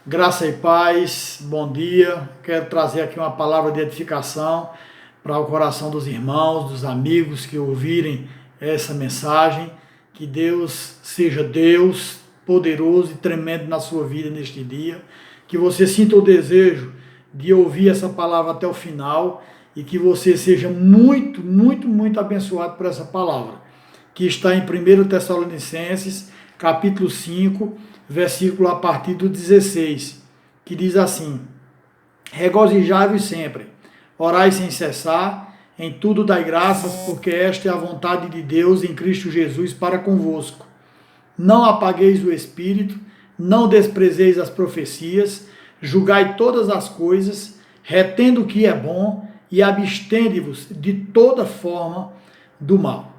Graça e paz, bom dia. Quero trazer aqui uma palavra de edificação para o coração dos irmãos, dos amigos que ouvirem essa mensagem. Que Deus seja Deus poderoso e tremendo na sua vida neste dia. Que você sinta o desejo de ouvir essa palavra até o final e que você seja muito abençoado por essa palavra, que está em 1 Tessalonicenses, capítulo 5, versículo a partir do 16, que diz assim: regozijai-vos sempre, orai sem cessar, em tudo dai graças, porque esta é a vontade de Deus em Cristo Jesus para convosco. Não apagueis o espírito, não desprezeis as profecias, julgai todas as coisas, retendo o que é bom e abstende-vos de toda forma do mal.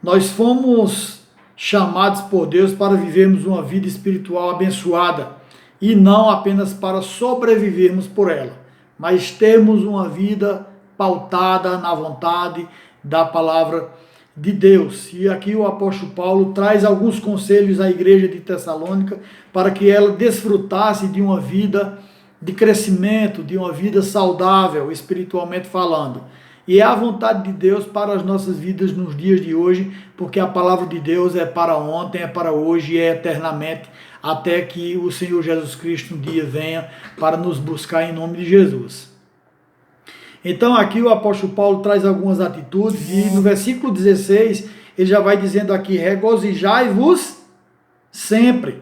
Nós fomos chamados por Deus para vivermos uma vida espiritual abençoada e não apenas para sobrevivermos por ela, mas termos uma vida pautada na vontade da palavra de Deus. E aqui o apóstolo Paulo traz alguns conselhos à igreja de Tessalônica para que ela desfrutasse de uma vida de crescimento, de uma vida saudável, espiritualmente falando. E é a vontade de Deus para as nossas vidas nos dias de hoje, porque a palavra de Deus é para ontem, é para hoje e é eternamente, até que o Senhor Jesus Cristo um dia venha para nos buscar em nome de Jesus. Então aqui o apóstolo Paulo traz algumas atitudes e no versículo 16 ele já vai dizendo aqui: regozijai-vos sempre.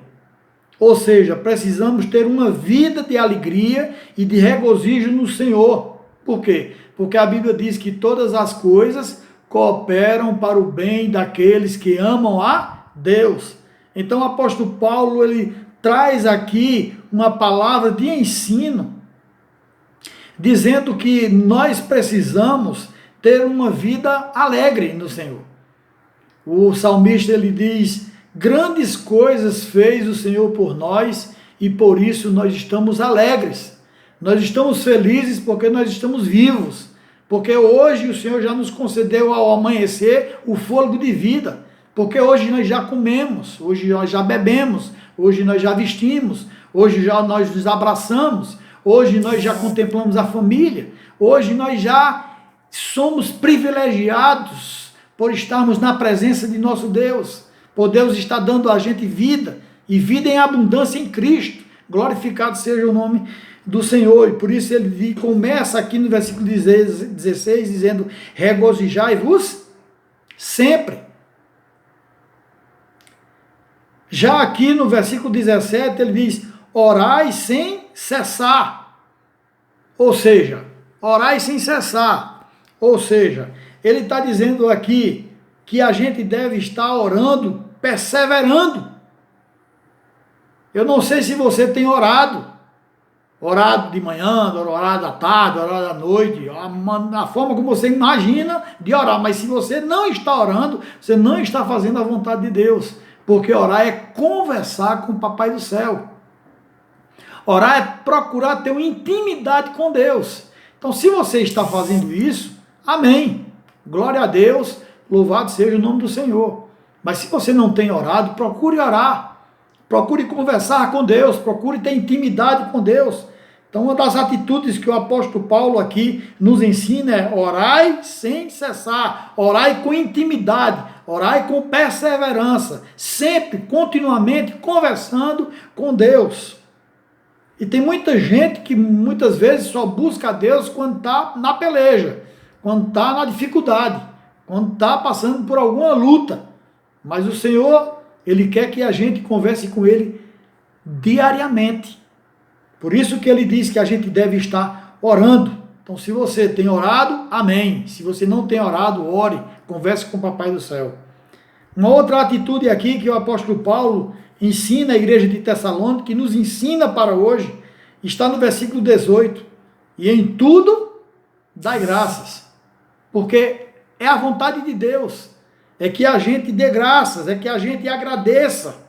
Ou seja, precisamos ter uma vida de alegria e de regozijo no Senhor. Por quê? Porque a Bíblia diz que todas as coisas cooperam para o bem daqueles que amam a Deus. Então o apóstolo Paulo ele traz aqui uma palavra de ensino, dizendo que nós precisamos ter uma vida alegre no Senhor. O salmista ele diz: grandes coisas fez o Senhor por nós e por isso nós estamos alegres. Nós estamos felizes porque nós estamos vivos, porque hoje o Senhor já nos concedeu ao amanhecer o fôlego de vida, porque hoje nós já comemos, hoje nós já bebemos, hoje nós já vestimos, hoje já nós nos abraçamos, hoje nós já contemplamos a família, hoje nós já somos privilegiados por estarmos na presença de nosso Deus, por Deus estar dando a gente vida, e vida em abundância em Cristo. Glorificado seja o nome do Senhor. E por isso ele começa aqui no versículo 16 dizendo: regozijai-vos sempre. Já aqui no versículo 17 ele diz: orai sem cessar. Ou seja, orai sem cessar. Ou seja, ele está dizendo aqui que a gente deve estar orando, perseverando. Eu não sei se você tem orado de manhã, orado à tarde, orado à noite, a forma como você imagina de orar, mas se você não está orando, você não está fazendo a vontade de Deus, porque orar é conversar com o Papai do Céu. Orar é procurar ter uma intimidade com Deus. Então, se você está fazendo isso, amém. Glória a Deus, louvado seja o nome do Senhor. Mas se você não tem orado, procure orar. Procure conversar com Deus, procure ter intimidade com Deus. Então, uma das atitudes que o apóstolo Paulo aqui nos ensina é: orai sem cessar, orai com intimidade, orai com perseverança, sempre, continuamente conversando com Deus. E tem muita gente que muitas vezes só busca a Deus quando está na peleja, quando está na dificuldade, quando está passando por alguma luta. Mas o Senhor, Ele quer que a gente converse com Ele diariamente. Por isso que Ele diz que a gente deve estar orando. Então, se você tem orado, amém. Se você não tem orado, ore, converse com o Papai do Céu. Uma outra atitude aqui que o apóstolo Paulo ensina à igreja de Tessalônica, que nos ensina para hoje, está no versículo 18. E em tudo, dai graças. Porque é a vontade de Deus. É que a gente dê graças, é que a gente agradeça.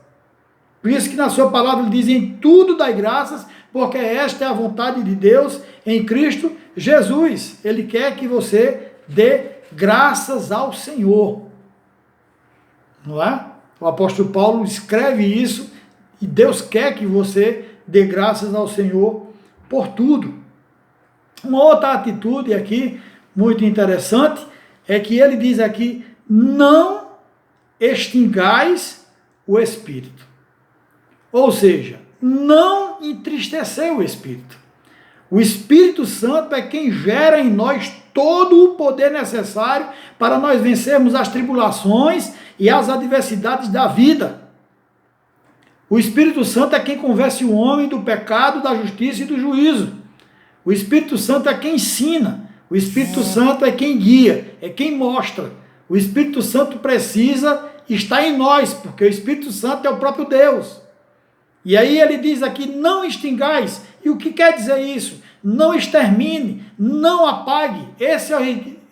Por isso que na sua palavra ele diz: em tudo dai graças, porque esta é a vontade de Deus em Cristo Jesus. Ele quer que você dê graças ao Senhor. Não é? O apóstolo Paulo escreve isso e Deus quer que você dê graças ao Senhor por tudo. Uma outra atitude aqui, muito interessante, é que ele diz aqui, não extingais o Espírito. Ou seja, não entristecer o Espírito. O Espírito Santo é quem gera em nós todo o poder necessário para nós vencermos as tribulações e as adversidades da vida. O Espírito Santo é quem convence o homem do pecado, da justiça e do juízo. O Espírito Santo é quem ensina. O Espírito Santo é quem guia, é quem mostra. O Espírito Santo precisa estar em nós, porque o Espírito Santo é o próprio Deus. E aí ele diz aqui, não extingais. E o que quer dizer isso? Não extermine, não apague. Esse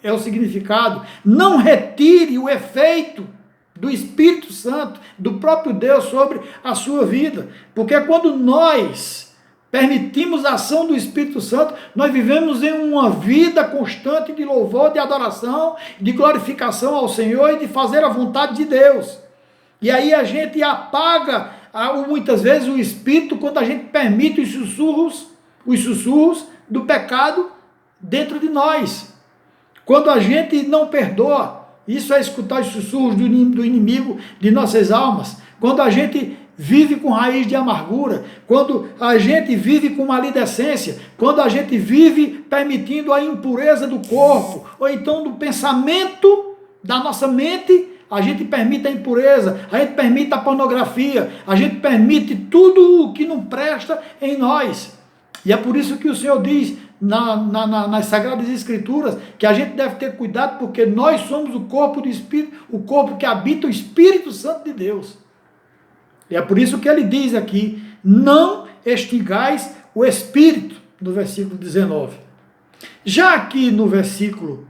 é o significado. Não retire o efeito do Espírito Santo, do próprio Deus sobre a sua vida. Porque quando nós permitimos a ação do Espírito Santo, nós vivemos em uma vida constante de louvor, de adoração, de glorificação ao Senhor e de fazer a vontade de Deus. E aí a gente apaga muitas vezes o Espírito quando a gente permite os sussurros do pecado dentro de nós. Quando a gente não perdoa, isso é escutar os sussurros do inimigo de nossas almas. Quando a gente vive com raiz de amargura, quando a gente vive com maledicência, quando a gente vive permitindo a impureza do corpo, ou então do pensamento da nossa mente, a gente permite a impureza, a gente permite a pornografia, a gente permite tudo o que não presta em nós. E é por isso que o Senhor diz nas Sagradas Escrituras que a gente deve ter cuidado, porque nós somos o corpo do Espírito, o corpo que habita o Espírito Santo de Deus. E é por isso que ele diz aqui, não extingais o Espírito, no versículo 19. Já aqui no versículo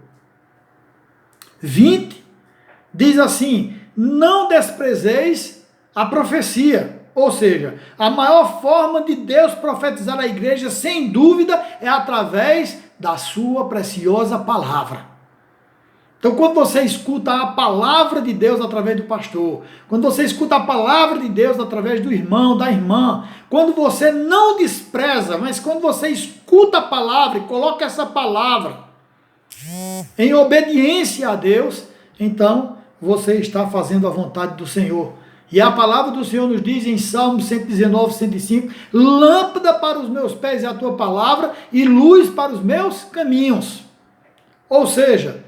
20, diz assim, não desprezeis a profecia. Ou seja, a maior forma de Deus profetizar a igreja, sem dúvida, é através da sua preciosa palavra. Então, quando você escuta a palavra de Deus através do pastor, quando você escuta a palavra de Deus através do irmão, da irmã, quando você não despreza, mas quando você escuta a palavra e coloca essa palavra em obediência a Deus, então você está fazendo a vontade do Senhor. E a palavra do Senhor nos diz em Salmo 119, 105, lâmpada para os meus pés é a tua palavra e luz para os meus caminhos. Ou seja,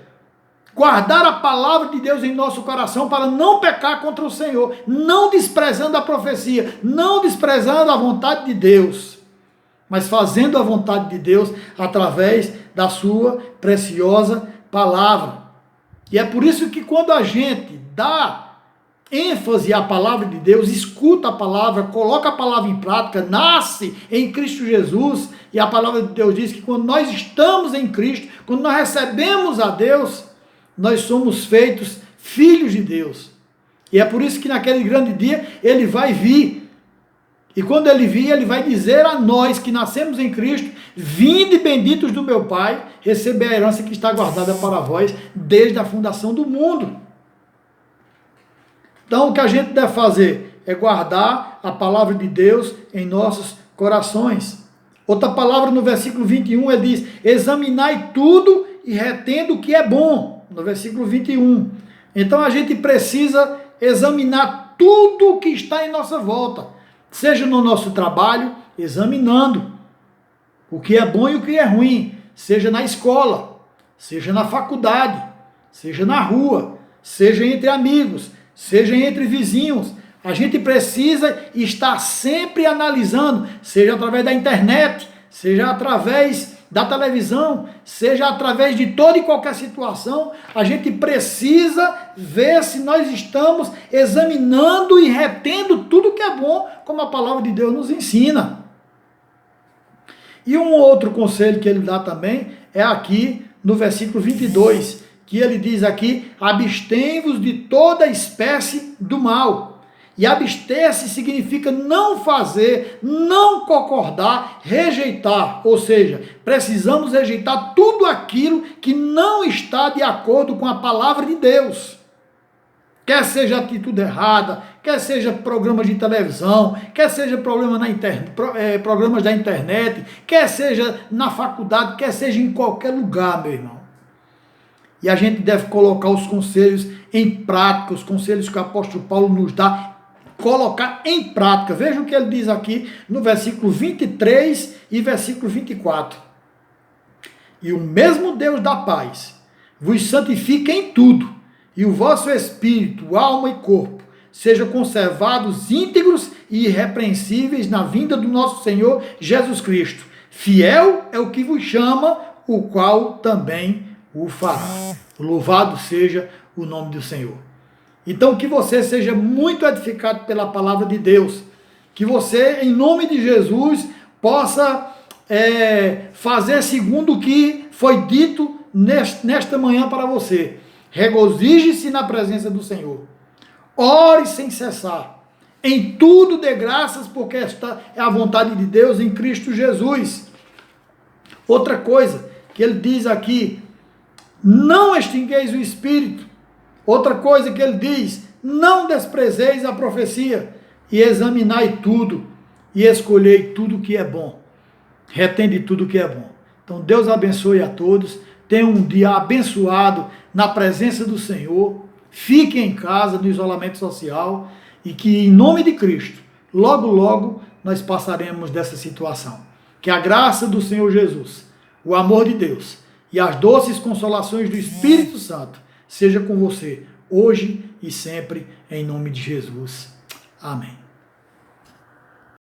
guardar a palavra de Deus em nosso coração para não pecar contra o Senhor, não desprezando a profecia, não desprezando a vontade de Deus, mas fazendo a vontade de Deus através da sua preciosa palavra. E é por isso que quando a gente dá ênfase à palavra de Deus, escuta a palavra, coloca a palavra em prática, nasce em Cristo Jesus, e a palavra de Deus diz que quando nós estamos em Cristo, quando nós recebemos a Deus, nós somos feitos filhos de Deus. E é por isso que naquele grande dia ele vai vir. E quando ele vir, ele vai dizer a nós que nascemos em Cristo, vinde benditos do meu Pai, receber a herança que está guardada para vós desde a fundação do mundo. Então o que a gente deve fazer é guardar a palavra de Deus em nossos corações. Outra palavra no versículo 21, ele diz, examinai tudo e retendo o que é bom. No versículo 21. Então a gente precisa examinar tudo o que está em nossa volta. Seja no nosso trabalho, examinando o que é bom e o que é ruim. Seja na escola, seja na faculdade, seja na rua, seja entre amigos, seja entre vizinhos. A gente precisa estar sempre analisando, seja através da internet, seja através da televisão, seja através de toda e qualquer situação, a gente precisa ver se nós estamos examinando e retendo tudo que é bom, como a palavra de Deus nos ensina. E um outro conselho que ele dá também é aqui no versículo 22, que ele diz aqui, abstém-vos de toda espécie do mal. E abster-se significa não fazer, não concordar, rejeitar. Ou seja, precisamos rejeitar tudo aquilo que não está de acordo com a palavra de Deus. quer seja atitude errada, quer seja programas de televisão, quer seja programas da internet, quer seja na faculdade, quer seja em qualquer lugar, meu irmão. E a gente deve colocar os conselhos em prática, os conselhos que o apóstolo Paulo nos dá, colocar em prática. Veja o que ele diz aqui no versículo 23 e versículo 24. E o mesmo Deus da paz vos santifique em tudo, e o vosso espírito, alma e corpo sejam conservados íntegros e irrepreensíveis na vinda do nosso Senhor Jesus Cristo. Fiel é o que vos chama, o qual também o fará. Louvado seja o nome do Senhor. Então, que você seja muito edificado pela palavra de Deus. Que você, em nome de Jesus, possa fazer segundo o que foi dito nesta manhã para você. Regozije-se na presença do Senhor. Ore sem cessar. Em tudo dê graças, porque esta é a vontade de Deus em Cristo Jesus. Outra coisa que ele diz aqui, não extingueis o Espírito. Outra coisa que ele diz, não desprezeis a profecia, e examinai tudo, e escolhei tudo que é bom. Retende tudo que é bom. Então Deus abençoe a todos. Tenha um dia abençoado na presença do Senhor. Fique em casa, no isolamento social, e que em nome de Cristo, logo, logo, nós passaremos dessa situação. Que a graça do Senhor Jesus, o amor de Deus e as doces consolações do Espírito Santo seja com você, hoje e sempre, em nome de Jesus. Amém.